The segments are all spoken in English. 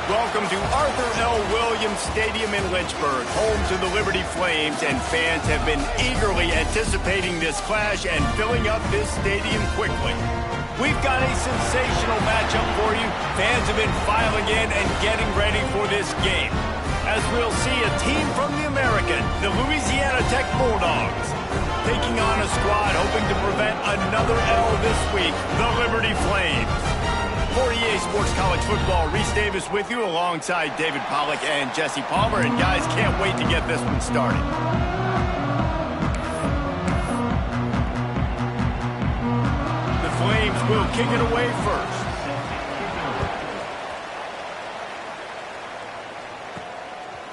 Welcome to Arthur L. Williams Stadium in Lynchburg, home to the Liberty Flames, and fans have been eagerly anticipating this clash and filling up this stadium quickly. We've got a sensational matchup for you. Fans have been filing in and getting ready for this game, as we'll see a team from the American, the Louisiana Tech Bulldogs, taking on a squad hoping to prevent another L this week, the Liberty Flames. For EA Sports College Football, Reese Davis with you alongside David Pollack and Jesse Palmer. And guys, can't wait to get this one started. The Flames will kick it away first.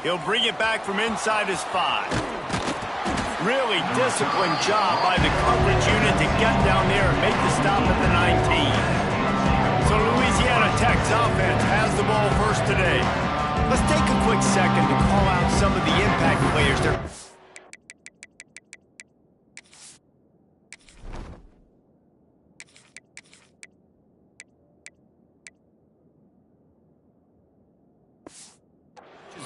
He'll bring it back from inside his 5. Really disciplined job by the coverage unit to get down there and make the stop at the 19. So Louisiana Tech's offense has the ball first today. Let's take a quick second to call out some of the impact players there.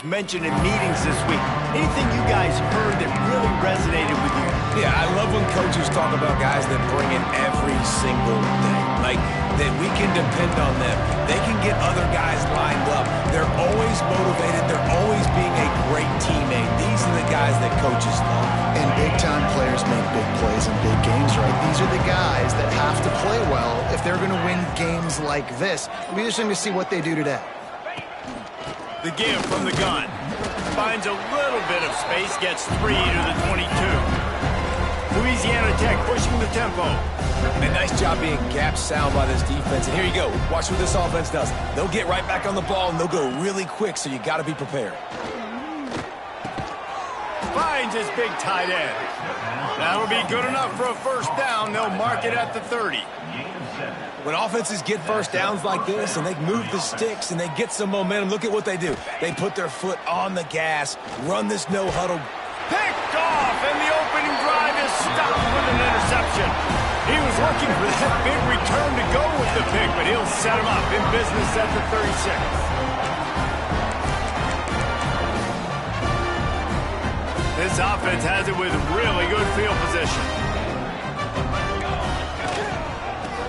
Mentioned in meetings this week. Anything you guys heard that really resonated with you? Yeah, I love when coaches talk about guys that bring it every single day. Like, that we can depend on them. They can get other guys lined up. They're always motivated. They're always being a great teammate. These are the guys that coaches love. And big-time players make big plays in big games, right? These are the guys that have to play well if they're going to win games like this. It'll be interesting to see what they do today. The give from the gun. Finds a little bit of space, gets 3 to the 22. Louisiana Tech pushing the tempo. And nice job being gap sound by this defense. And here you go. Watch what this offense does. They'll get right back on the ball, and they'll go really quick, so you got to be prepared. Finds his big tight end. That'll be good enough for a first down. They'll mark it at the 30. When offenses get first downs like this and they move the sticks and they get some momentum, look at what they do. They put their foot on the gas, run this no-huddle. Picked off, and the opening drive is stopped with an interception. He was looking for that big return to go with the pick, but he'll set him up in business at the 36. This offense has it with really good field position.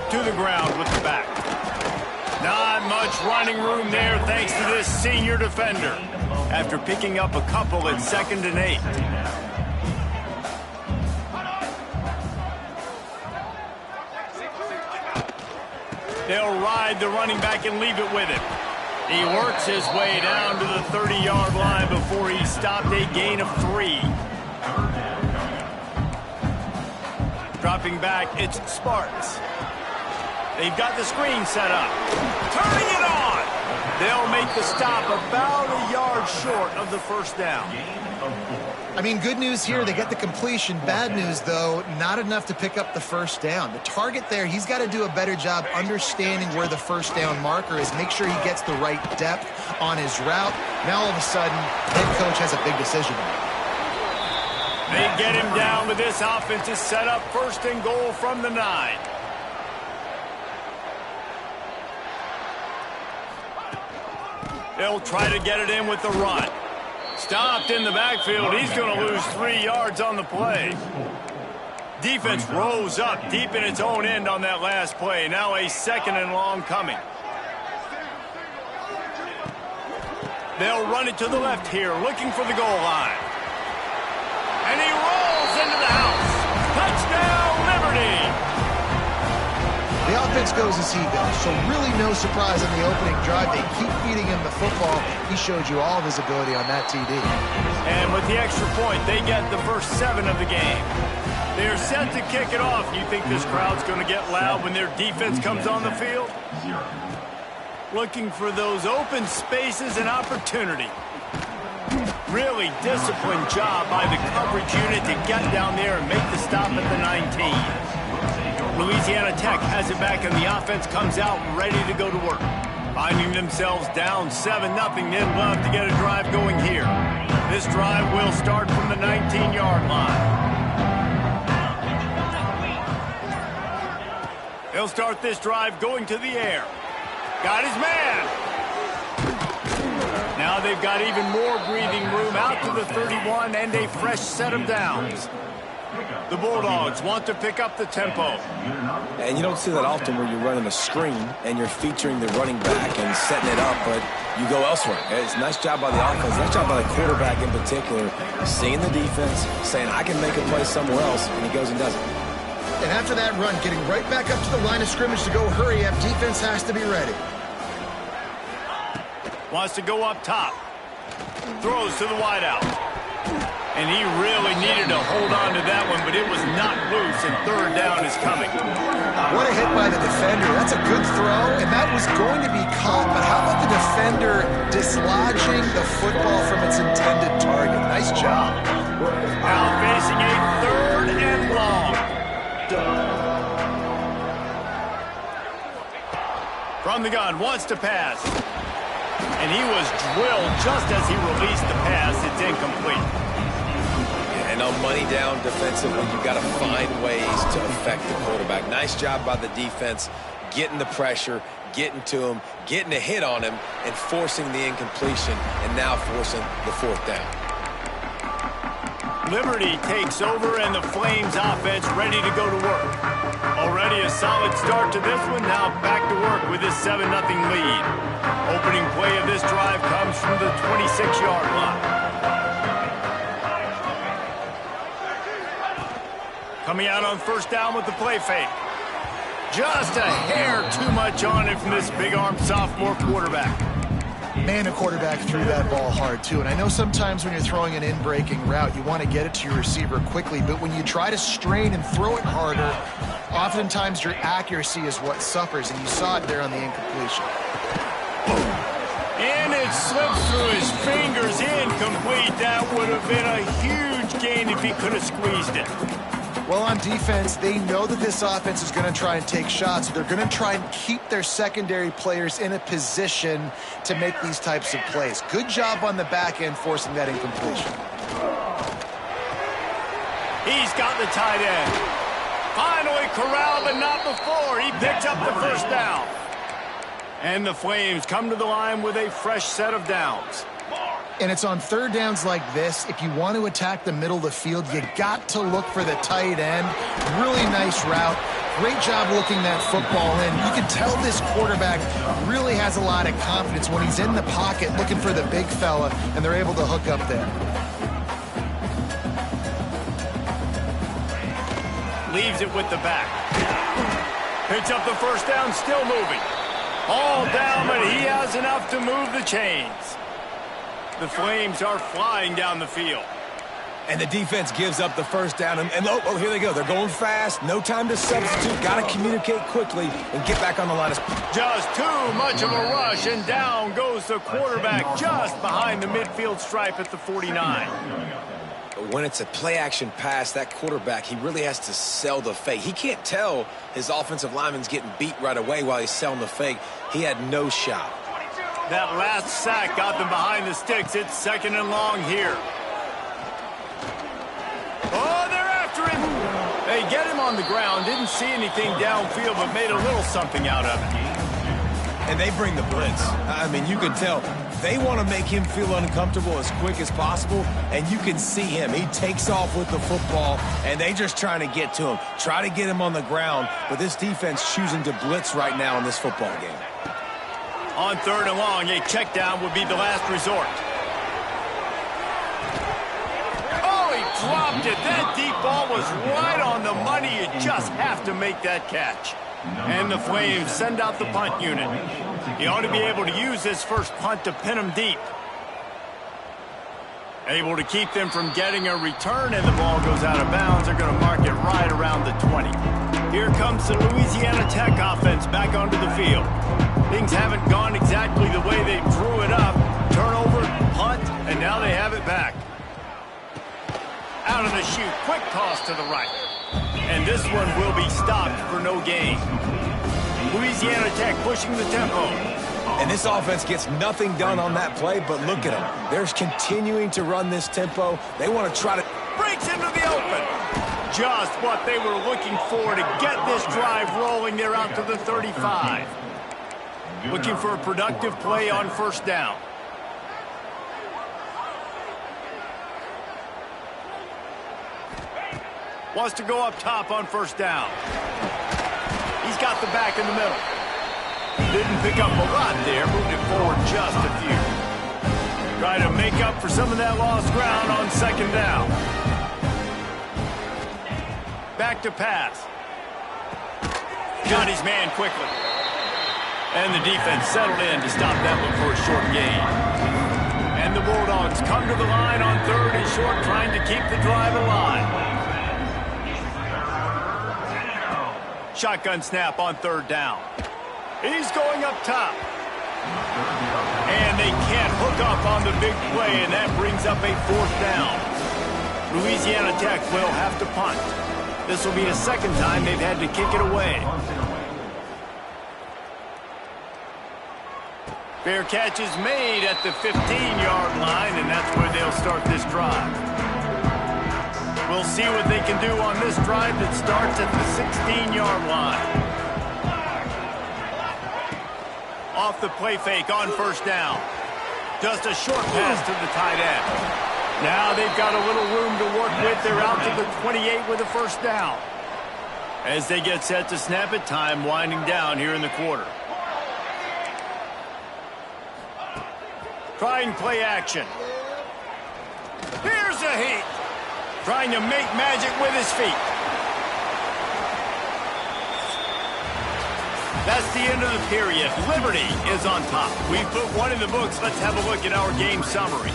To the ground with the back. Not much running room there thanks to this senior defender. After picking up a couple at 2nd and 8. They'll ride the running back and leave it with him. He works his way down to the 30-yard line before he stopped a gain of 3. Dropping back, it's Sparks. They've got the screen set up. Turning it on! They'll make the stop about a yard short of the first down. I mean, good news here, they get the completion. Bad news, though, not enough to pick up the first down. The target there, he's got to do a better job understanding where the first down marker is. Make sure he gets the right depth on his route. Now, all of a sudden, head coach has a big decision. They get him down, but this offense is set up 1st and goal from the 9. They'll try to get it in with the run. Stopped in the backfield. He's going to lose 3 yards on the play. Defense rose up deep in its own end on that last play. Now a 2nd and long coming. They'll run it to the left here, looking for the goal line. And he rolls into the house. Touchdown, Liberty! The offense goes as he goes, so really no surprise on the opening drive. They keep feeding him the football. He showed you all of his ability on that TD. And with the extra point, they get the first 7 of the game. They're set to kick it off. You think this crowd's going to get loud when their defense comes on the field? Looking for those open spaces and opportunity. Really disciplined job by the coverage unit to get down there and make the stop at the 19. Louisiana Tech has it back, and the offense comes out ready to go to work. Finding themselves down 7-0, they'd love to get a drive going here. This drive will start from the 19-yard line. He'll start this drive going to the air. Got his man. Now they've got even more breathing room out to the 31 and a fresh set of downs. The Bulldogs want to pick up the tempo. And you don't see that often where you're running a screen and you're featuring the running back and setting it up, but you go elsewhere. It's a nice job by the offense, nice job by the quarterback in particular, seeing the defense, saying, I can make a play somewhere else, and he goes and does it. And after that run, getting right back up to the line of scrimmage to go hurry up, defense has to be ready. Wants to go up top. Throws to the wideout. And he really needed to hold on to that one, but it was not loose, and third down is coming. What a hit by the defender. That's a good throw, and that was going to be caught, but how about the defender dislodging the football from its intended target? Nice job. Now facing a third and long. From the gun, wants to pass. And he was drilled just as he released the pass. It's incomplete. And on money down defensively, you've got to find ways to affect the quarterback. Nice job by the defense, getting the pressure, getting to him, getting a hit on him, and forcing the incompletion, and now forcing the fourth down. Liberty takes over, and the Flames offense ready to go to work. Already a solid start to this one. Now back to work with this 7-0 lead. Opening play of this drive comes from the 26-yard line. Coming out on first down with the play fake. Just a hair too much on it from this big-armed sophomore quarterback. Man, a quarterback threw that ball hard, too. And I know sometimes when you're throwing an in-breaking route, you want to get it to your receiver quickly. But when you try to strain and throw it harder, oftentimes your accuracy is what suffers. And you saw it there on the incompletion. And it slipped through his fingers, incomplete. That would have been a huge gain if he could have squeezed it. Well, on defense, they know that this offense is going to try and take shots. They're going to try and keep their secondary players in a position to make these types of plays. Good job on the back end forcing that incompletion. He's got the tight end. Finally corralled, but not before. He picks up the first down. And the Flames come to the line with a fresh set of downs. And it's on third downs like this, if you want to attack the middle of the field, you got to look for the tight end. Really nice route. Great job looking that football in. You can tell this quarterback really has a lot of confidence when he's in the pocket looking for the big fella, and they're able to hook up there. Leaves it with the back. Picks up the first down, still moving. All down, but he has enough to move the chains. The Flames are flying down the field. And the defense gives up the first down. And oh, here they go. They're going fast. No time to substitute. Got to communicate quickly and get back on the line. Just too much of a rush, and down goes the quarterback just behind the midfield stripe at the 49. When it's a play-action pass, that quarterback, he really has to sell the fake. He can't tell his offensive lineman's getting beat right away while he's selling the fake. He had no shot. That last sack got them behind the sticks. It's second and long here. Oh, they're after him. They get him on the ground. Didn't see anything downfield, but made a little something out of it. And they bring the blitz. I mean, you can tell they want to make him feel uncomfortable as quick as possible, and you can see him. He takes off with the football, and they just trying to get to him, try to get him on the ground, but this defense choosing to blitz right now in this football game. On third and long, a check down would be the last resort. Oh, he dropped it. That deep ball was right on the money. You just have to make that catch. And the Flames send out the punt unit. He ought to be able to use this first punt to pin them deep. Able to keep them from getting a return, and the ball goes out of bounds. They're going to mark it right around the 20. Here comes the Louisiana Tech offense back onto the field. Things haven't gone exactly the way they drew it up. Turnover, punt, and now they have it back. Out of the chute, quick toss to the right. And this one will be stopped for no gain. Louisiana Tech pushing the tempo. And this offense gets nothing done on that play, but look at them. They're continuing to run this tempo. They want to try to... Breaks into the open. Just what they were looking for to get this drive rolling. They're out to the 35. Looking for a productive play on first down. Wants to go up top on first down. He's got the back in the middle. Didn't pick up a lot there, moved it forward just a few. Trying to make up for some of that lost ground on second down. Back to pass. Got his man quickly. And the defense settled in to stop that one for a short gain. And the Bulldogs come to the line on third and short, trying to keep the drive alive. Shotgun snap on third down. He's going up top. And they can't hook up on the big play, and that brings up a fourth down. Louisiana Tech will have to punt. This will be the second time they've had to kick it away. Fair catch is made at the 15-yard line, and that's where they'll start this drive. We'll see what they can do on this drive that starts at the 16-yard line. Off the play fake on first down. Just a short pass to the tight end. Now they've got a little room to work with. They're out to the 28 with a first down. As they get set to snap it, time winding down here in the quarter. Trying play action. Here's a Heat. Trying to make magic with his feet. That's the end of the period. Liberty is on top. We put one in the books. Let's have a look at our game summary.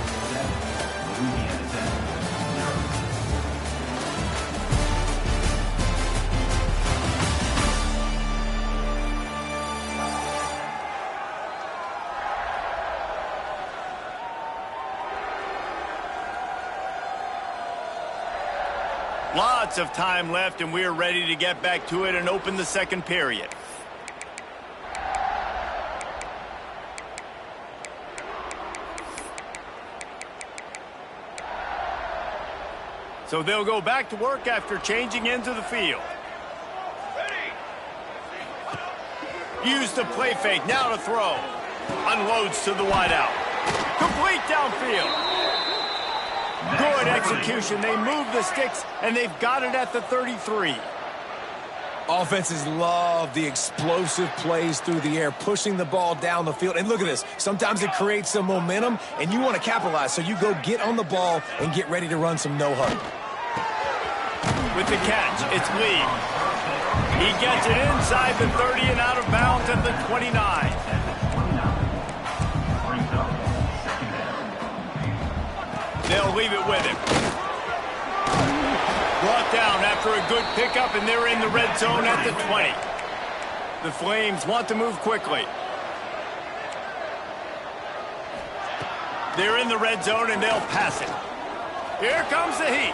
Lots of time left, and we're ready to get back to it and open the second period. So they'll go back to work after changing into the field. Use the play fake, now to throw. Unloads to the wideout. Complete downfield. Good execution. They move the sticks, and they've got it at the 33. Offenses love the explosive plays through the air, pushing the ball down the field. And look at this. Sometimes it creates some momentum, and you want to capitalize. So you go get on the ball and get ready to run some no-huddle. With the catch, it's Lee. He gets it inside the 30 and out of bounds at the 29. They'll leave it with him. Brought down after a good pickup, and they're in the red zone at the 20. The Flames want to move quickly. They're in the red zone, and they'll pass it. Here comes the Heat.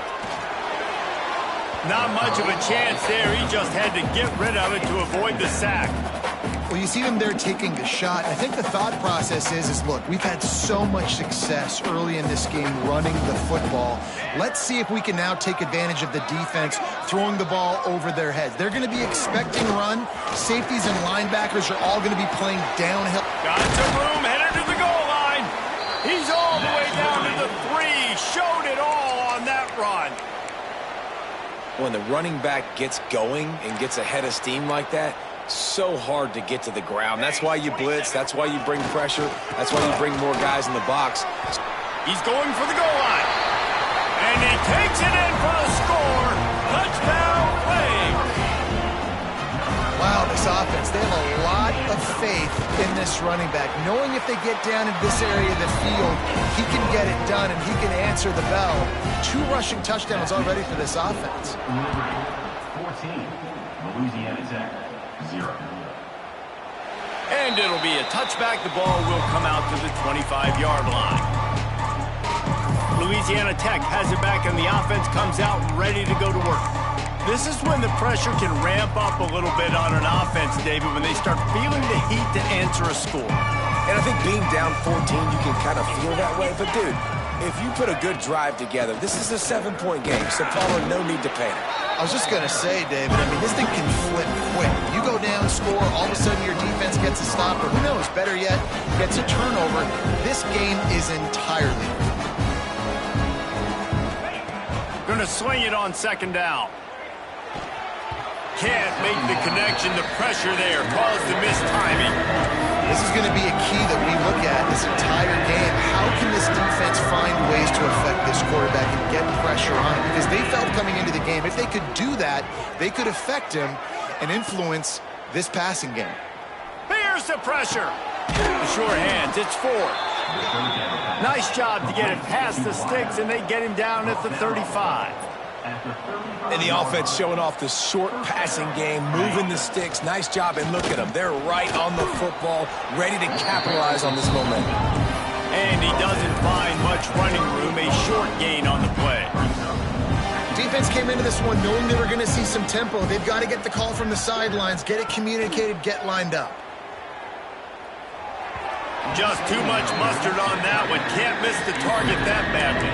Not much of a chance there. He just had to get rid of it to avoid the sack. Well, you see them there taking the shot. I think the thought process is look, we've had so much success early in this game running the football. Let's see if we can now take advantage of the defense throwing the ball over their heads. They're going to be expecting run. Safeties and linebackers are all going to be playing downhill. Got some room, headed to the goal line. He's all the way down to the 3. Showed it all on that run. When the running back gets going and gets ahead of steam like that, so hard to get to the ground. That's why you blitz. That's why you bring pressure. That's why you bring more guys in the box. He's going for the goal line. And he takes it in for the score. Touchdown, Flames. Wow, this offense, they have a lot of faith in this running back. Knowing if they get down in this area of the field, he can get it done and he can answer the bell. 2 rushing touchdowns already for this offense. 14, Louisiana Tech. 0. And it'll be a touchback. The ball will come out to the 25-yard line. Louisiana Tech has it back, and the offense comes out ready to go to work. This is when the pressure can ramp up a little bit on an offense, David, when they start feeling the heat to answer a score. And I think being down 14, you can kind of feel that way. But, dude, if you put a good drive together, this is a 7-point game, so Paulo, no need to panic. I was just going to say, David, I mean, this thing can flip quick. You go down, score, all of a sudden your defense gets a stop, or who knows, better yet, gets a turnover. This game is entirely. Going to swing it on second down. can't make the connection. The pressure there caused the missed timing. This is going to be a key that we look at this entire game. How can this defense find ways to affect this quarterback and get pressure on him? Because they felt coming into the game, if they could do that, they could affect him and influence this passing game. Here's the pressure. The sure hands, it's 4. Nice job to get it past the sticks, and they get him down at the 35. And the offense showing off the short passing game, moving the sticks. Nice job, and look at them. They're right on the football, ready to capitalize on this momentum. And he doesn't find much running room, a short gain on the play. Defense came into this one knowing they were going to see some tempo. They've got to get the call from the sidelines, get it communicated, get lined up. Just too much mustard on that one. Can't miss the target that badly.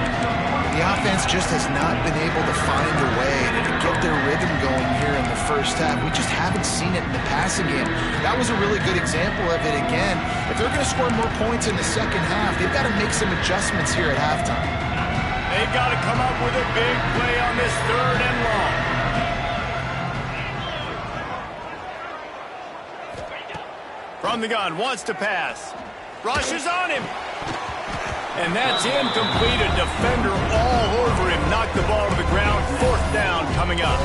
The offense just has not been able to find a way to get their rhythm going here in the first half. We just haven't seen it in the passing game. That was a really good example of it again. If they're going to score more points in the second half, they've got to make some adjustments here at halftime. They've got to come up with a big play on this 3rd and long. From the gun, wants to pass. Rushes on him. And that's incomplete. A defender all over him. Knocked the ball to the ground. 4th down coming up.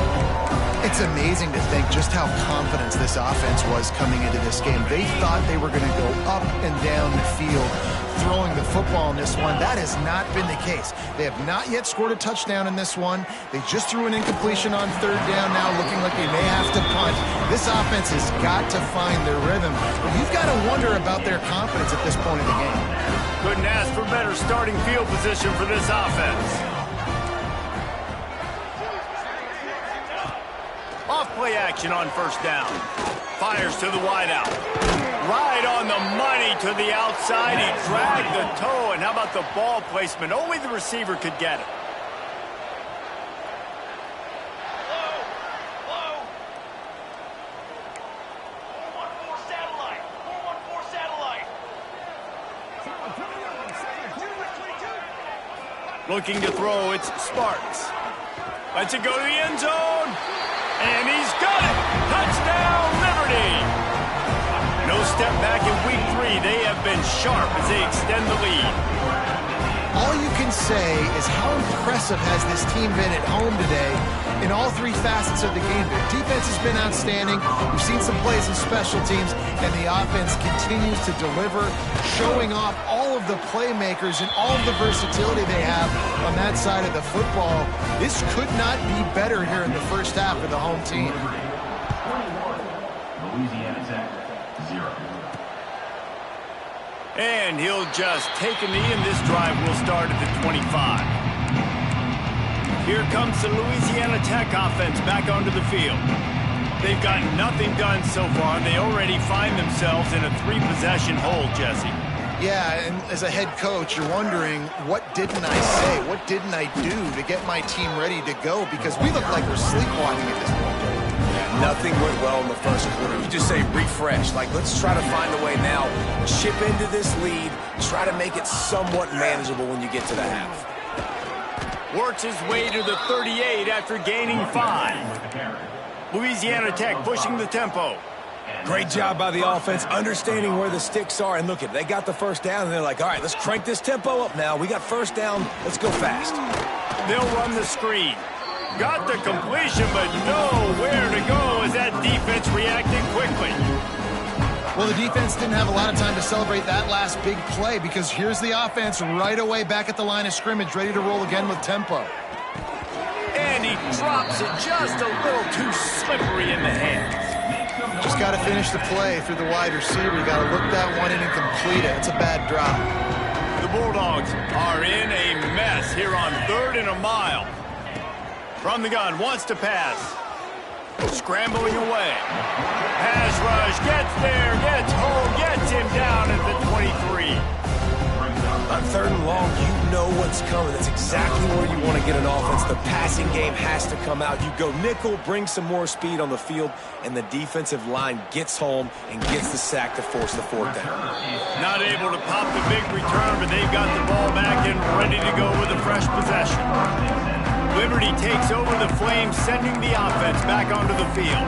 It's amazing to think just how confident this offense was coming into this game. They thought they were going to go up and down the field throwing the football in this one. That has not been the case. They have not yet scored a touchdown in this one. They just threw an incompletion on 3rd down now, looking like they may have to punt. This offense has got to find their rhythm. But you've got to wonder about their confidence at this point in the game. Couldn't ask for better starting field position for this offense. Off-play action on 1st down. Fires to the wideout. Right on the money to the outside. He dragged the toe. And how about the ball placement? Only the receiver could get it. Looking to throw, it's Sparks. Lets it go to the end zone. And he's got it. Touchdown, Liberty. No step back in week 3. They have been sharp as they extend the lead. All you can say is how impressive has this team been at home today in all 3 facets of the game. Their defense has been outstanding. We've seen some plays in special teams, and the offense continues to deliver, showing off all of the playmakers and all of the versatility they have on that side of the football. This could not be better here in the first half for the home team. 21, Louisiana Tech, 0. And he'll just take a knee, and this drive will start at the 25. Here comes the Louisiana Tech offense back onto the field. They've got nothing done so far, and they already find themselves in a 3-possession hole, Jesse. Yeah, and as a head coach, you're wondering, what didn't I say? What didn't I do to get my team ready to go? Because we look like we're sleepwalking at this point. Nothing went well in the first quarter. You just say refresh. Like, let's try to find a way now. Chip into this lead. Try to make it somewhat manageable when you get to the half. Works his way to the 38 after gaining 5. Louisiana Tech pushing the tempo. Great job by the offense, understanding where the sticks are. And look at, they got the 1st down, and they're like, all right, let's crank this tempo up now. We got 1st down. Let's go fast. They'll run the screen. Got the completion, but nowhere to go as that defense reacted quickly. Well, the defense didn't have a lot of time to celebrate that last big play because here's the offense right away back at the line of scrimmage, ready to roll again with tempo. And he drops it just a little too slippery in the hands. Just got to finish the play through the wide receiver. You got to look that one in and complete it. It's a bad drop. The Bulldogs are in a mess here on 3rd and a mile. From the gun, wants to pass. Scrambling away. Pass rush, gets there, gets home, gets him down at the 23. On 3rd and long, you know what's coming. That's exactly where you want to get an offense. The passing game has to come out. You go nickel, bring some more speed on the field, and the defensive line gets home and gets the sack to force the 4th down. Not able to pop the big return, but they've got the ball back and ready to go with a fresh possession. Liberty takes over the Flames, sending the offense back onto the field.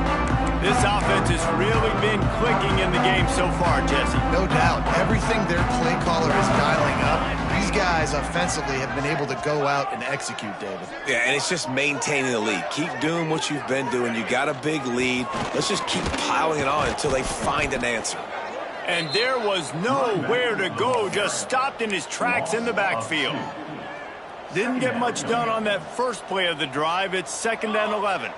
This offense has really been clicking in the game so far, Jesse. No doubt. Everything their play caller is dialing up, these guys offensively have been able to go out and execute, David. Yeah, and it's just maintaining the lead. Keep doing what you've been doing. You got a big lead. Let's just keep piling it on until they find an answer. And there was nowhere to go, just stopped in his tracks in the backfield. Didn't get much done on that first play of the drive. It's 2nd and 11.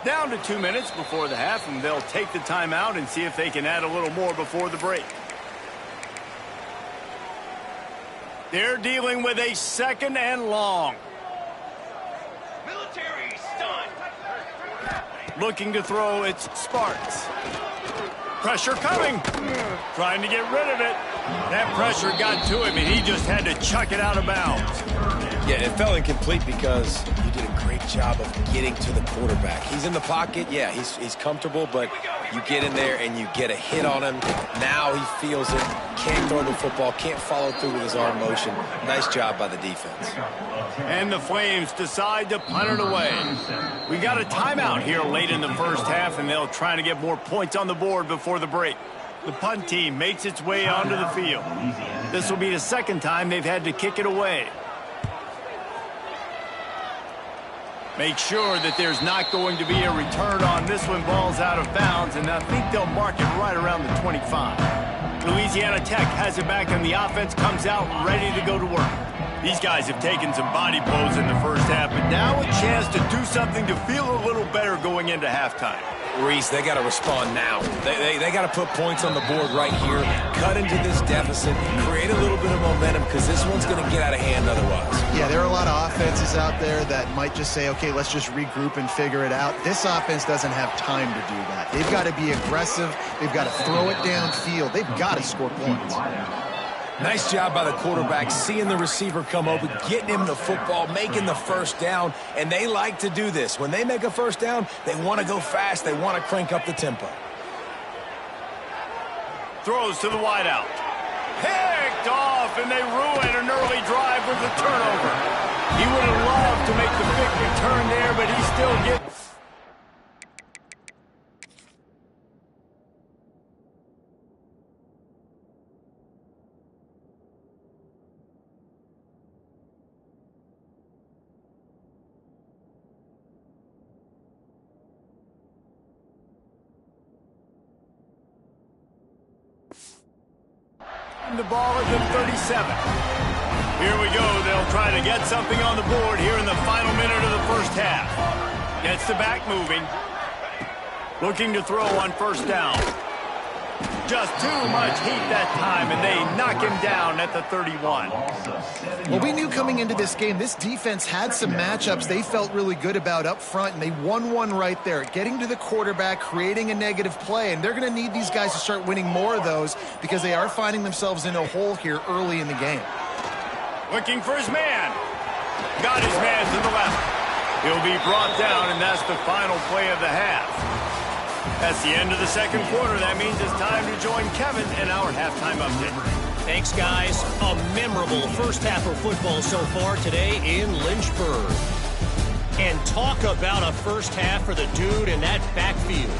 Down to 2 minutes before the half, and they'll take the timeout and see if they can add a little more before the break. They're dealing with a 2nd and long. Military stunt. Looking to throw, it's Sparks. Pressure coming. Trying to get rid of it. That pressure got to him, and he just had to chuck it out of bounds. Yeah, it fell incomplete because you did a great job of getting to the quarterback. He's in the pocket. Yeah, he's comfortable, but you get in there and you get a hit on him. Now he feels it. Can't throw the football. Can't follow through with his arm motion. Nice job by the defense. And the Flames decide to punt it away. We got a timeout here late in the first half, and they'll try to get more points on the board before the break. The punt team makes its way onto the field. This will be the 2nd time they've had to kick it away. Make sure that there's not going to be a return on this one. Ball's out of bounds, and I think they'll mark it right around the 25. Louisiana Tech has it back, and the offense comes out ready to go to work. These guys have taken some body blows in the first half, but now a chance to do something to feel a little better going into halftime. Reese, they got to respond now. They got to put points on the board right here, cut into this deficit, create a little bit of momentum, because this one's going to get out of hand otherwise. Yeah, there are a lot of offenses out there that might just say, okay, let's just regroup and figure it out. This offense doesn't have time to do that. They've got to be aggressive. They've got to throw it downfield. They've got to score points. Nice job by the quarterback, seeing the receiver come open, getting him the football, making the first down, and they like to do this. When they make a first down, they want to go fast. They want to crank up the tempo. Throws to the wideout. Picked off, and they ruin an early drive with the turnover. He would have loved to make the big return there, but he still gets... The ball at the 37. Here we go. They'll try to get something on the board here in the final minute of the first half. Gets the back moving. Looking to throw on first down. Just too much heat that time, and they knock him down at the 31. Well, we knew coming into this game, this defense had some matchups they felt really good about up front, and they won one right there, getting to the quarterback, creating a negative play, and they're going to need these guys to start winning more of those because they are finding themselves in a hole here early in the game. Looking for his man. Got his man to the left. He'll be brought down, and that's the final play of the half. That's the end of the second quarter. That means it's time to join Kevin in our halftime update. Thanks, guys. A memorable first half of football so far today in Lynchburg. And talk about a first half for the dude in that backfield.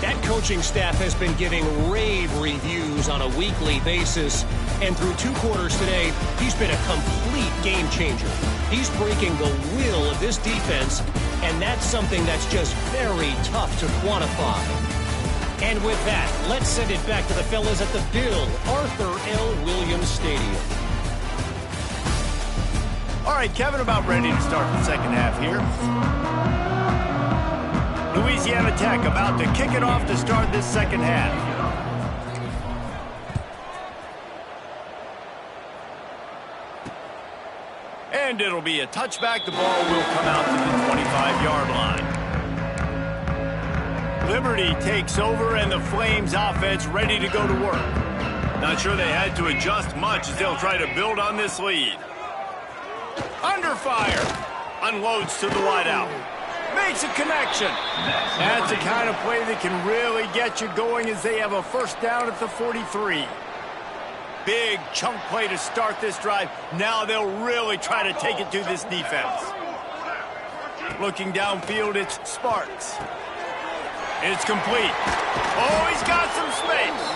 That coaching staff has been giving rave reviews on a weekly basis. And through 2 quarters today, he's been a complete game changer. He's breaking the will of this defense, and that's something that's just very tough to quantify. And with that, let's send it back to the fellas at the Bill Arthur L. Williams Stadium. All right, Kevin, about ready to start the second half here. Louisiana Tech about to kick it off to start this second half. And it'll be a touchback. The ball will come out to the 25-yard line. Liberty takes over, and the Flames offense ready to go to work. Not sure they had to adjust much as they'll try to build on this lead. Under fire. Unloads to the wideout. Makes a connection. That's the kind of play that can really get you going as they have a first down at the 43. big chunk play to start this drive. Now they'll really try to take it to this defense. Looking downfield, it's Sparks. It's complete. Oh, he's got some space.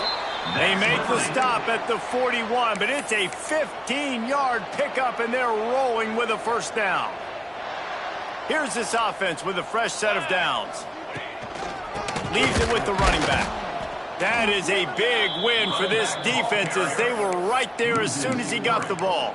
They make the stop at the 41, but it's a 15-yard pickup, and they're rolling with a first down. Here's this offense with a fresh set of downs. Leaves it with the running back. That is a big win for this defense, as they were right there as soon as he got the ball.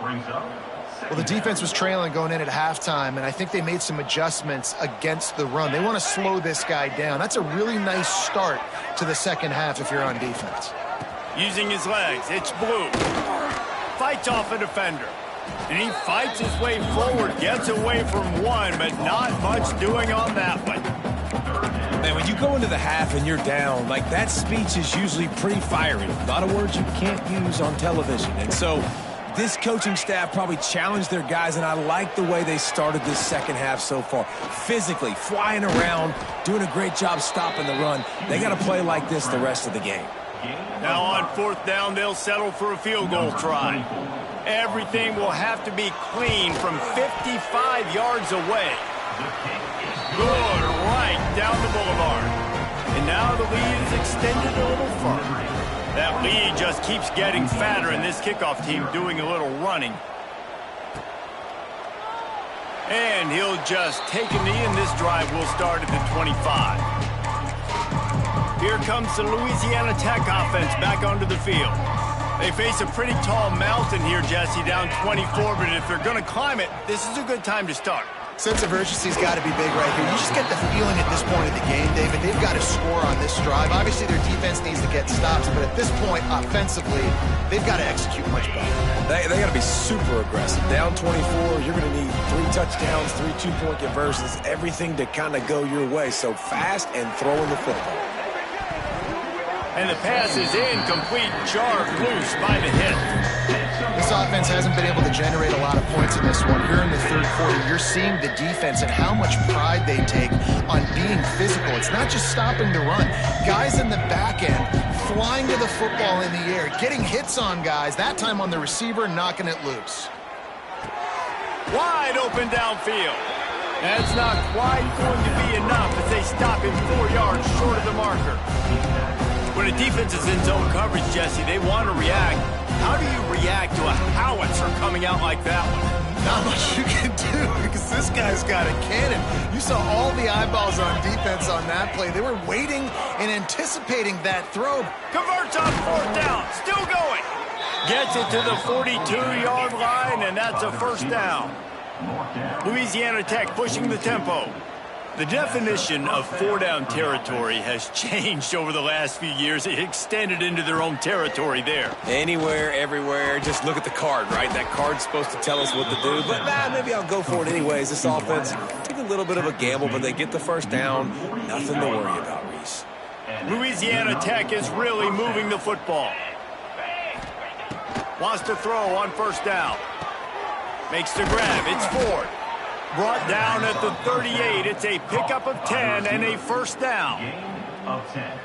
Well, the defense was trailing going in at halftime, and I think they made some adjustments against the run. They want to slow this guy down. That's a really nice start to the second half if you're on defense. Using his legs, it's Blue. Fights off a defender. And he fights his way forward, gets away from one, but not much doing on that one. Man, when you go into the half and you're down, like, that speech is usually pretty fiery. A lot of words you can't use on television. And so this coaching staff probably challenged their guys, and I like the way they started this second half so far. Physically, flying around, doing a great job stopping the run. They got to play like this the rest of the game. Now on fourth down, they'll settle for a field goal try. Everything will have to be clean from 55 yards away. Good, right down the boulevard. And now the lead is extended a little further. That lead just keeps getting fatter, and this kickoff team doing a little running. And he'll just take a knee, and this drive will start at the 25. Here comes the Louisiana Tech offense back onto the field. They face a pretty tall mountain here, Jesse, down 24, but if they're going to climb it, this is a good time to start. Sense of urgency's got to be big right here. You just get the feeling at this point of the game, David, they've got to score on this drive. Obviously, their defense needs to get stops, but at this point, offensively, they've got to execute much better. They got to be super aggressive. Down 24, you're going to need 3 touchdowns, 3 two-point conversions, everything to kind of go your way. So fast and throwing the football. And the pass is incomplete, jarred loose by the hit. This offense hasn't been able to generate a lot of points in this one. Here in the third quarter, you're seeing the defense and how much pride they take on being physical. It's not just stopping the run. Guys in the back end flying to the football in the air, getting hits on guys, that time on the receiver, knocking it loose. Wide open downfield. That's not quite going to be enough as they stop him 4 yards short of the marker. When a defense is in zone coverage, Jesse, they want to react. How do you react to a howitzer coming out like that one? Not much you can do because this guy's got a cannon. You saw all the eyeballs on defense on that play. They were waiting and anticipating that throw. Converts on fourth down. Still going. Gets it to the 42-yard line, and that's a first down. Louisiana Tech pushing the tempo. The definition of four-down territory has changed over the last few years. It extended into their own territory there. Anywhere, everywhere, just look at the card, right? That card's supposed to tell us what to do, but maybe I'll go for it anyways. This offense took a little bit of a gamble, but they get the first down. Nothing to worry about, Reese. Louisiana Tech is really moving the football. Wants to throw on first down. Makes the grab. It's Ford. Brought down at the 38. It's a pickup of 10 and a first down.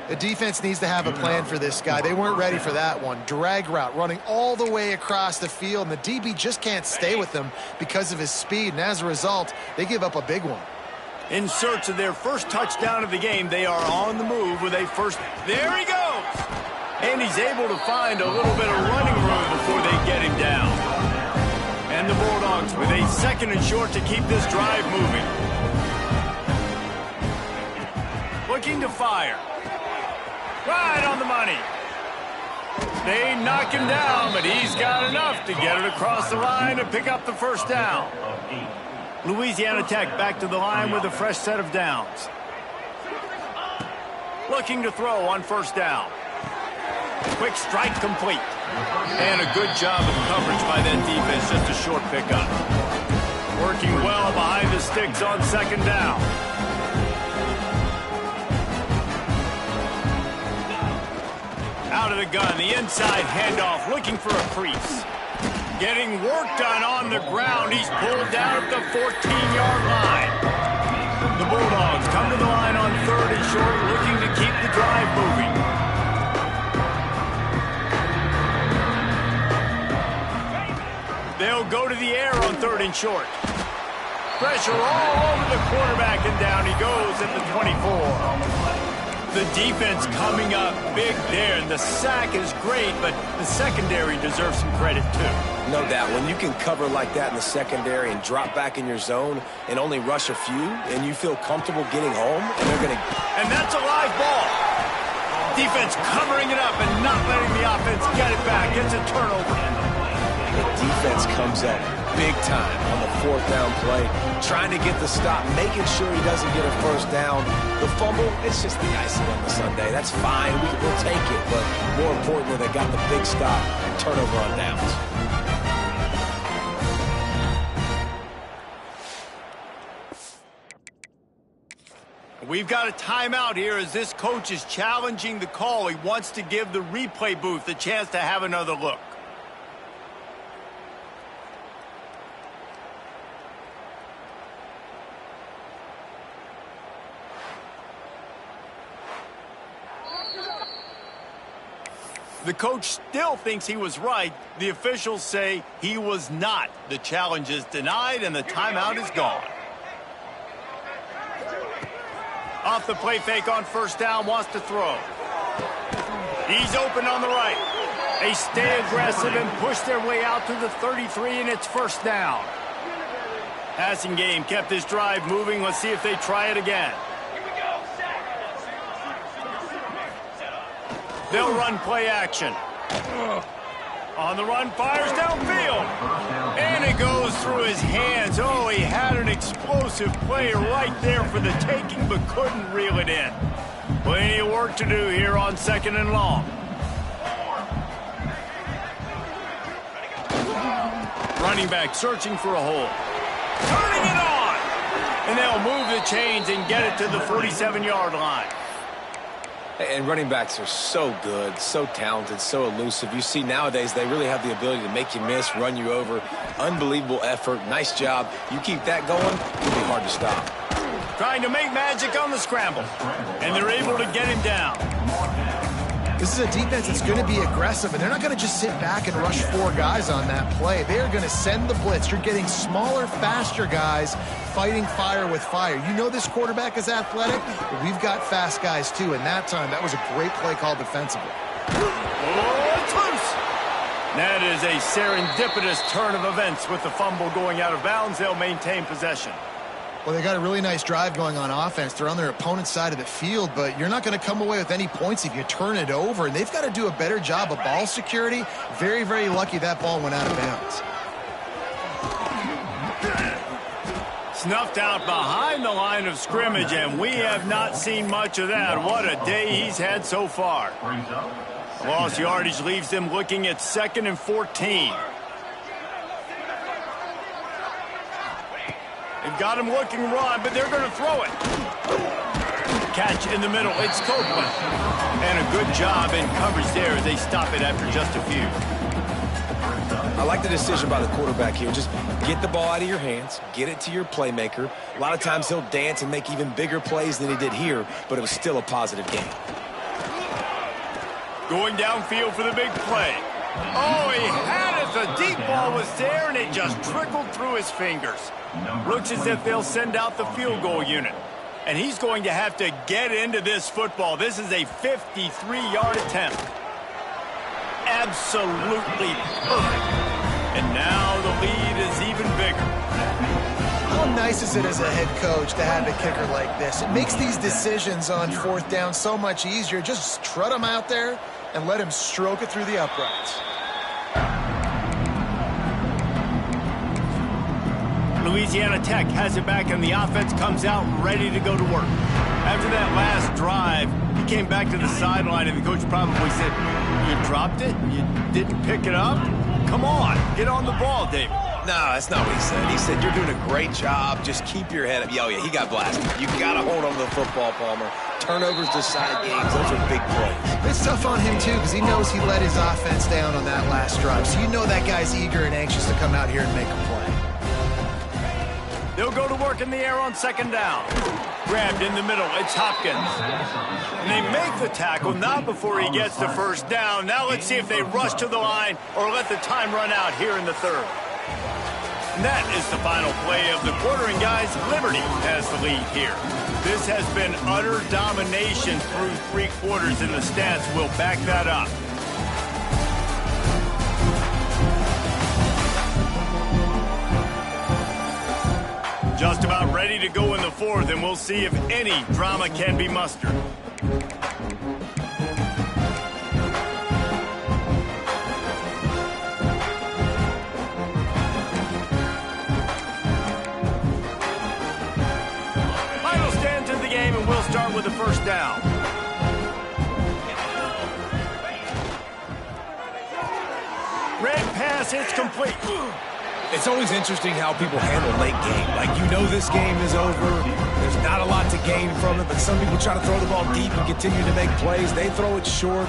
The defense needs to have a plan for this guy. They weren't ready for that one. Drag route running all the way across the field, and the DB just can't stay with him because of his speed, and as a result, they give up a big one. In search of their first touchdown of the game, they are on the move with a first. There he goes! And he's able to find a little bit of running room before they get him down. And the Bulldogs with a second and short to keep this drive moving. Looking to fire. Right on the money. They knock him down, but he's got enough to get it across the line to pick up the first down. Louisiana Tech back to the line with a fresh set of downs. Looking to throw on first down. Quick strike complete. And a good job of coverage by that defense, just a short pickup. Working well behind the sticks on second down. Out of the gun, the inside handoff, looking for a crease. Getting work done on the ground. He's pulled down at the 14-yard line. The Bulldogs come to the line on third and short, looking to keep the drive moving. They'll go to the air on 3rd and short. Pressure all over the quarterback, and down he goes at the 24. The defense coming up big there, and the sack is great, but the secondary deserves some credit too. No doubt. When you can cover like that in the secondary and drop back in your zone and only rush a few, and you feel comfortable getting home, and they're going to... And that's a live ball. Defense covering it up and not letting the offense get it back. It's a turnover. The defense comes up big time on the 4th down play, trying to get the stop, making sure he doesn't get a first down. The fumble, it's just the icing on the sundae. That's fine. We'll take it. But more importantly, they got the big stop and turnover on downs. We've got a timeout here as this coach is challenging the call. He wants to give the replay booth a chance to have another look. The coach still thinks he was right. The officials say he was not. The challenge is denied and the timeout is gone. Off the play fake on 1st down, wants to throw. He's open on the right. They stay aggressive and push their way out to the 33, and it's 1st down. Passing game kept this drive moving. Let's see if they try it again. They'll run play action. On the run, fires downfield. And it goes through his hands. Oh, he had an explosive play right there for the taking, but couldn't reel it in. Plenty of work to do here on 2nd and long. Running back searching for a hole. Turning it on! And they'll move the chains and get it to the 47-yard line. And running backs are so good, so talented, so elusive. You see nowadays they really have the ability to make you miss, run you over. Unbelievable effort. Nice job. You keep that going, it'll be hard to stop. Trying to make magic on the scramble. And they're able to get him down. This is a defense that's going to be aggressive, and they're not going to just sit back and rush 4 guys on that play. They are going to send the blitz. You're getting smaller, faster guys fighting fire with fire. You know this quarterback is athletic, but we've got fast guys too, and that time, that was a great play call defensively. Oh, it's loose. That is a serendipitous turn of events with the fumble going out of bounds. They'll maintain possession. Well, they got a really nice drive going on offense. They're on their opponent's side of the field, but you're not going to come away with any points if you turn it over. And they've got to do a better job of ball security. Very, very lucky that ball went out of bounds. Snuffed out behind the line of scrimmage, and we have not seen much of that. What a day he's had so far. Lost yardage leaves them looking at 2nd and 14. They've got him looking run, but they're going to throw it. Catch in the middle. It's Copeland. And a good job in coverage there as they stop it after just a few. I like the decision by the quarterback here. Just get the ball out of your hands, get it to your playmaker. A lot of times he'll dance and make even bigger plays than he did here, but it was still a positive game. Going downfield for the big play. Oh, he had it. The deep ball was there, and it just trickled through his fingers. Looks as if they'll send out the field goal unit. And he's going to have to get into this football. This is a 53-yard attempt. Absolutely perfect. And now the lead is even bigger. How nice is it as a head coach to have a kicker like this? It makes these decisions on 4th down so much easier. Just trot him out there and let him stroke it through the uprights. Louisiana Tech has it back, and the offense comes out ready to go to work. After that last drive, he came back to the sideline, and the coach probably said, "You dropped it? You didn't pick it up? Come on, get on the ball, David." No, that's not what he said. He said, "You're doing a great job. Just keep your head up." Oh, yeah, he got blasted. You got to hold on to the football, Palmer. Turnovers decide games. Those are big plays. It's tough on him, too, because he knows he let his offense down on that last drive. So you know that guy's eager and anxious to come out here and make a play. They'll go to work in the air on 2nd down. Grabbed in the middle. It's Hopkins. And they make the tackle, not before he gets the 1st down. Now let's see if they rush to the line or let the time run out here in the 3rd. And that is the final play of the quarter, and guys, Liberty has the lead here. This has been utter domination through 3 quarters, and the stats will back that up. Just about ready to go in the 4th, and we'll see if any drama can be mustered. Start with the first down. Red pass, it's complete. It's always interesting how people handle late game. Like, you know this game is over. There's not a lot to gain from it, but some people try to throw the ball deep and continue to make plays. They throw it short.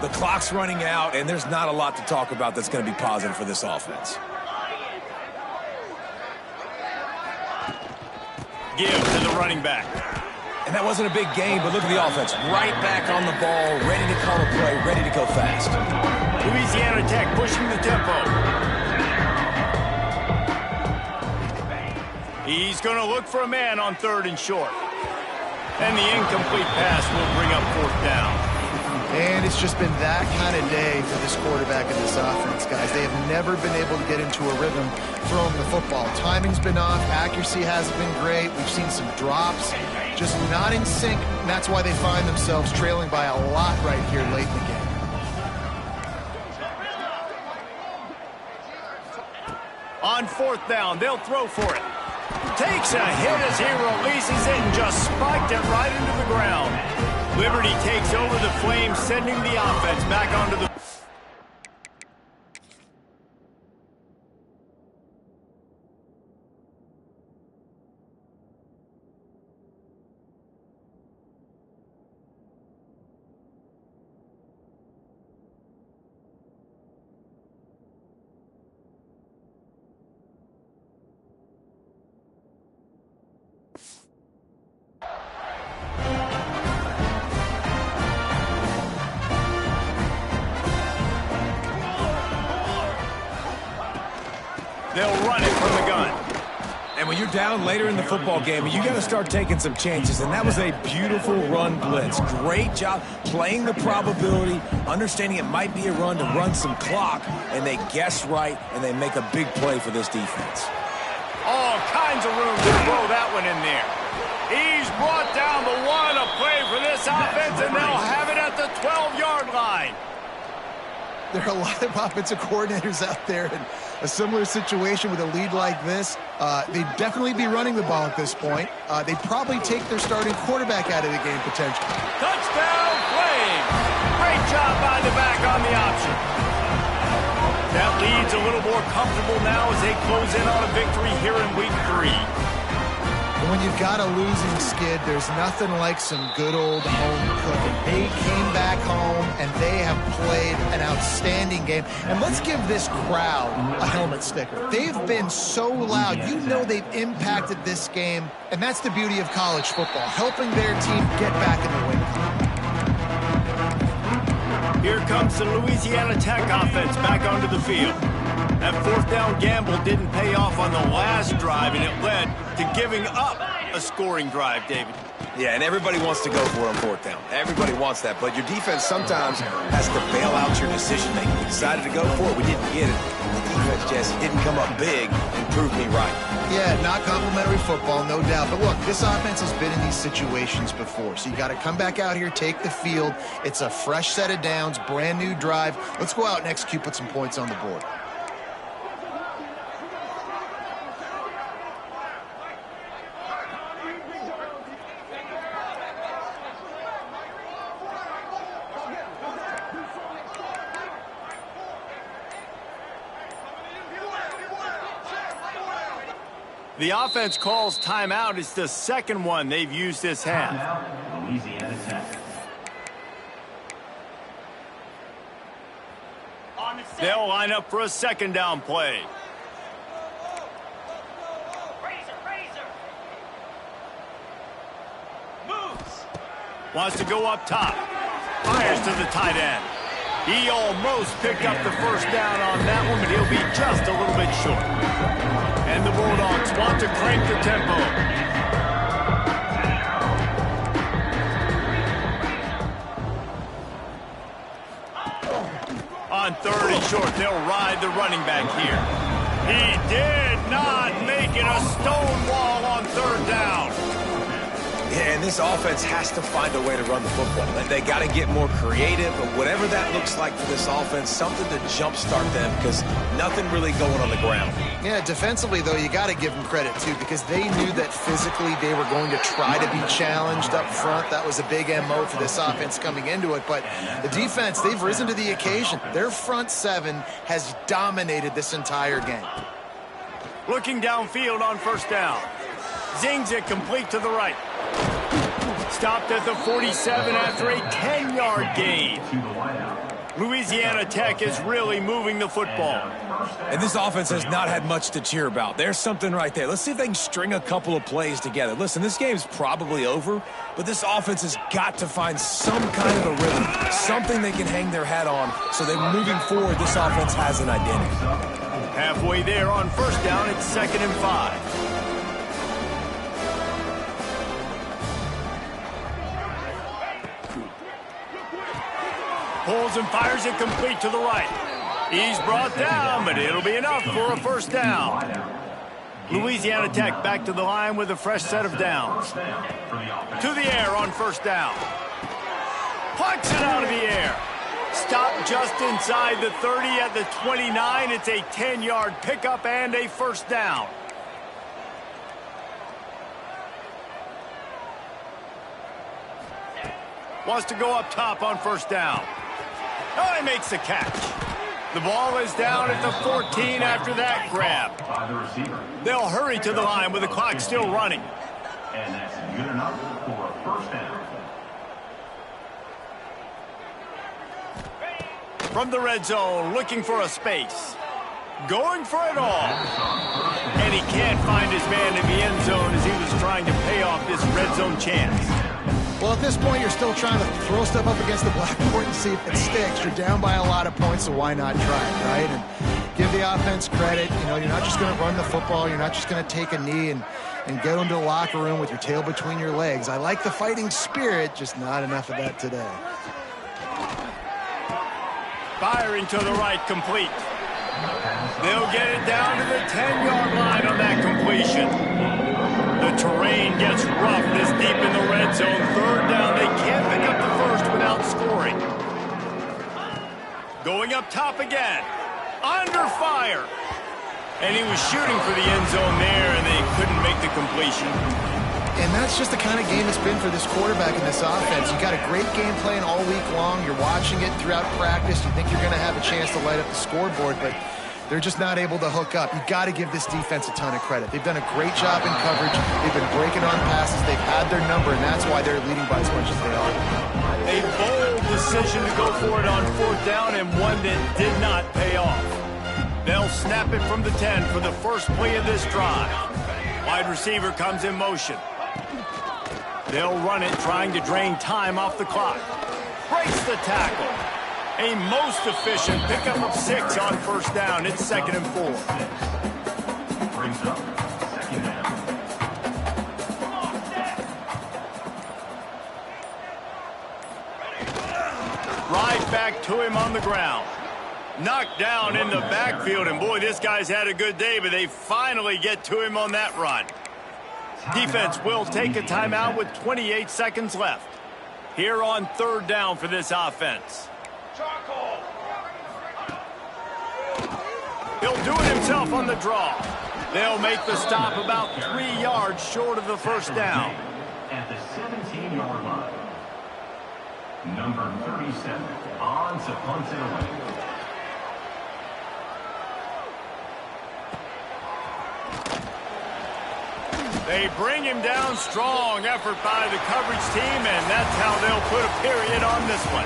The clock's running out, and there's not a lot to talk about that's going to be positive for this offense. Give to the running back. And that wasn't a big gain, but look at the offense. Right back on the ball, ready to call a play, ready to go fast. Louisiana Tech pushing the tempo. He's going to look for a man on 3rd and short. And the incomplete pass will bring up 4th down. And it's just been that kind of day for this quarterback and this offense, guys. They have never been able to get into a rhythm throwing the football. Timing's been off. Accuracy hasn't been great. We've seen some drops. Just not in sync, and that's why they find themselves trailing by a lot right here late in the game. On 4th down, they'll throw for it. Takes a hit as he releases it and just spiked it right into the ground. Liberty takes over the Flames, sending the offense back onto the... They'll run it from the gun. And when you're down later in the football game, you got to start taking some chances. And that was a beautiful run blitz. Great job playing the probability, understanding it might be a run to run some clock. And they guess right, and they make a big play for this defense. All kinds of room to throw that one in there. He's brought down the 1, a play for this offense, and they'll have it at the 12-yard line. There are a lot of offensive coordinators out there in a similar situation with a lead like this. They'd definitely be running the ball at this point. They'd probably take their starting quarterback out of the game potentially. Touchdown, Flames! Great job by the back on the option. That lead's a little more comfortable now as they close in on a victory here in Week 3. When you've got a losing skid, there's nothing like some good old home cooking. They came back home, and they have played an outstanding game. And let's give this crowd a helmet sticker. They've been so loud. You know they've impacted this game, and that's the beauty of college football, helping their team get back in the win column. Here comes the Louisiana Tech offense back onto the field. That 4th down gamble didn't pay off on the last drive, and it led to giving up a scoring drive, David. Yeah, and everybody wants to go for it on 4th down. Everybody wants that, but your defense sometimes has to bail out your decision-making. We decided to go for it. We didn't get it. The defense, Jesse, didn't come up big and prove me right. Yeah, not complimentary football, no doubt. But look, this offense has been in these situations before, so you got to come back out here, take the field. It's a fresh set of downs, brand new drive. Let's go out and execute, put some points on the board. The offense calls timeout. It's the second one they've used this half. Timeout, Louisiana Tech. They'll line up for a 2nd down play. Wants to go up top. Fires to the tight end. He almost picked up the first down on that one, but he'll be just a little bit short. And the Bulldogs want to crank the tempo. On 3rd and short, they'll ride the running back here. He did not make it a stone wall on 3rd down. Yeah, and this offense has to find a way to run the football. They got to get more creative, but whatever that looks like for this offense, something to jumpstart them because nothing really going on the ground. Yeah, defensively, though, you got to give them credit, too, because they knew that physically they were going to try to be challenged up front. That was a big MO for this offense coming into it. But the defense, they've risen to the occasion. Their front seven has dominated this entire game. Looking downfield on 1st down. Zings it complete to the right. Stopped at the 47 after a 10-yard gain. Louisiana Tech is really moving the football. And this offense has not had much to cheer about. There's something right there. Let's see if they can string a couple of plays together. Listen, this game's probably over, but this offense has got to find some kind of a rhythm, something they can hang their hat on so that moving forward, this offense has an identity. Halfway there on 1st down, it's 2nd and 5. Pulls and fires it complete to the right. He's brought down, but it'll be enough for a 1st down. Louisiana Tech back to the line with a fresh set of downs. To the air on 1st down. Plucks it out of the air. Stopped just inside the 30 at the 29. It's a 10-yard pickup and a 1st down. Wants to go up top on 1st down. Oh, he makes the catch. The ball is down at the 14 after that grab. They'll hurry to the line with the clock still running. And that's good enough for a 1st down. From the red zone, looking for a space. Going for it all. And he can't find his man in the end zone as he was trying to pay off this red zone chance. Well, at this point, you're still trying to throw stuff up against the blackboard and see if it sticks. You're down by a lot of points, so why not try it, right? And give the offense credit. You know, you're not just going to run the football. You're not just going to take a knee and go into the locker room with your tail between your legs. I like the fighting spirit, just not enough of that today. Firing to the right, complete. They'll get it down to the 10-yard line on that completion. The terrain gets rough this deep in the red zone. 3rd down, they can't pick up the 1st without scoring. Going up top again. Under fire. And he was shooting for the end zone there, and they couldn't make the completion. And that's just the kind of game it's been for this quarterback in this offense. You got a great game plan all week long. You're watching it throughout practice. You think you're going to have a chance to light up the scoreboard, but they're just not able to hook up. You got to give this defense a ton of credit. They've done a great job in coverage. They've been breaking on passes. They've had their number, and that's why they're leading by as much as they are. A bold decision to go for it on 4th down, and one that did not pay off. They'll snap it from the 10 for the first play of this drive. Wide receiver comes in motion. They'll run it, trying to drain time off the clock. Breaks the tackle. A most efficient pickup of 6 on 1st down. It's 2nd and 4. Brings up 2nd down. Right back to him on the ground. Knocked down in the backfield, and boy, this guy's had a good day, but they finally get to him on that run. Defense will take a timeout with 28 seconds left. Here on 3rd down for this offense. He'll do it himself on the draw. They'll make the stop about 3 yards short of the 1st down. At the 17-yard line. Number 37 on to punt it away. They bring him down. Strong effort by the coverage team, and that's how they'll put a period on this one.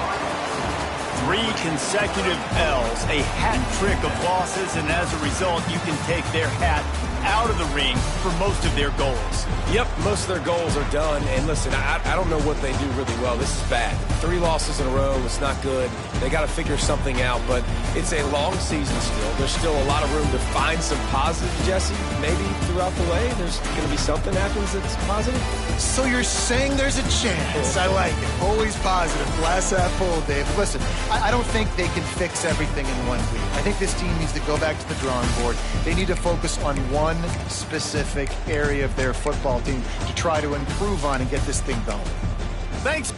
3 consecutive L's, a hat trick of losses, and as a result, you can take their hat out of the ring for most of their goals. Yep, most of their goals are done. And listen, I don't know what they do really well. This is bad. 3 losses in a row. It's not good. They got to figure something out, but it's a long season still. There's still a lot of room to find some positive, Jesse. Maybe throughout the way, there's going to be something happens that's positive. So you're saying there's a chance. I like it. Always positive. Glass half full, Dave. Listen, I don't think they can fix everything in 1 week. I think this team needs to go back to the drawing board. They need to focus on one specific area of their football team to try to improve on and get this thing going. Thanks.